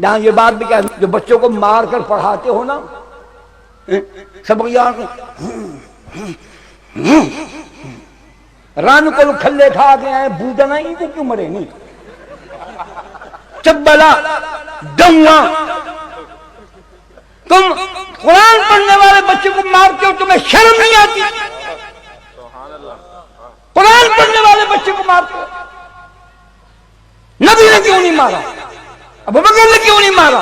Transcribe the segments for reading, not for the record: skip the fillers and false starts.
جہاں یہ بات بھی کہ جو بچوں کو مار کر پڑھاتے ہو نا، سبق یاد رن کو کھلے کھا کے آئے بوجھنا ان کو کیوں مرے نہیں چبلا ڈنگا. تم قرآن پڑھنے والے بچے کو مارتے ہو، تمہیں شرم نہیں آتی؟ قرآن پڑھنے والے بچے کو مارتے ہو. نبی نے کیوں نہیں مارا؟ ابو بکر نے کیوں نہیں مارا؟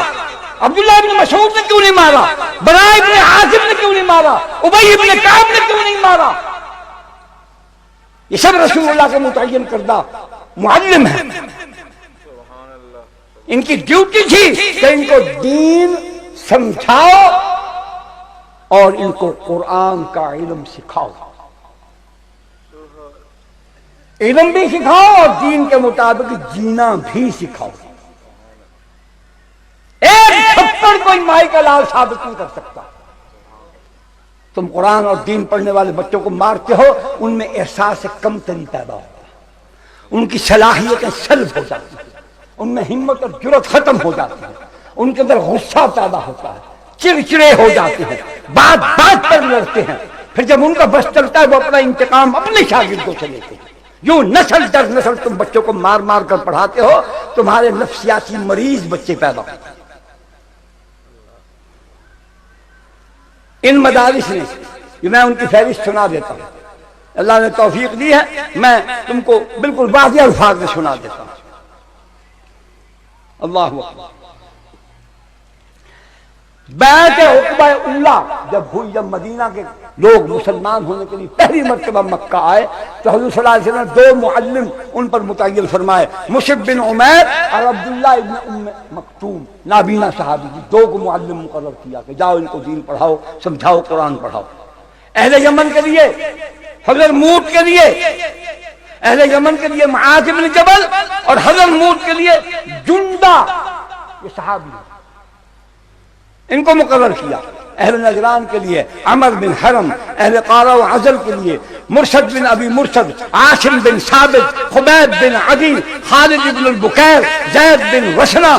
عبداللہ ابن مسعود نے کیوں نہیں مارا؟ براء ابن عازب نے کیوں نہیں مارا؟ ابی ابن کعب نے کیوں نہیں مارا؟ یہ سب رسول اللہ کے متعین کردہ معلم ہیں. ان کی ڈیوٹی تھی کہ ان کو دین سمجھاؤ اور ان کو قرآن کا علم سکھاؤ. علم بھی سکھاؤ اور دین کے مطابق جینا بھی سکھاؤ. ایک تھپڑ کوئی مائی کا لال ثابت نہیں کر سکتا. تم قرآن اور دین پڑھنے والے بچوں کو مارتے ہو، ان میں احساس کمتری پیدا ہوتا ہے، ان کی صلاحیتیں سلب ہو جاتی ہیں، ان میں ہمت اور جرأت ختم ہو جاتی ہے، ان کے اندر غصہ پیدا ہوتا ہے، چڑچڑے ہو جاتے ہیں، بات بات پر لڑتے ہیں. پھر جب ان کا بس چلتا ہے وہ اپنا انتقام اپنے شاگردوں سے لیتے ہیں. یوں نسل در نسل تم بچوں کو مار مار کر پڑھاتے ہو، تمہارے نفسیاتی مریض بچے پیدا ہوتے ہیں. ان مدارس نے، یہ میں ان کی فہرست سنا دیتا ہوں، اللہ نے توفیق دی ہے، میں تم کو بالکل واضح الفاظ میں سنا دیتا ہوں. اللہ اکبر. بیعت عقبہ اولیٰ جب ہوئی، جب مدینہ کے لوگ مسلمان ہونے کے لیے پہلی مرتبہ مکہ آئے، تو حضور صلی اللہ علیہ وسلم نے 2 معلم ان پر متعین فرمائے، مصعب بن عمیر اور عبداللہ ابن ام مکتوم، نابینا صحابی کی 2 کو معلم مقرر کیا کہ جاؤ ان کو دین پڑھاؤ، سمجھاؤ، قرآن پڑھاؤ. اہل یمن کے لیے حضرت موت کے لیے، اہل یمن کے لیے معاذ بن جبل اور حضرت موت کے لیے جندہ، یہ صحابی ان کو مقرر کیا. اہل نجران کے لیے عمر بن حرم، اہل قارہ و عزل کے لیے مرشد بن ابی مرشد، عاصم بن ثابت، خبیب بن عدی، خالد بن البکیر، زید بن وشنہ.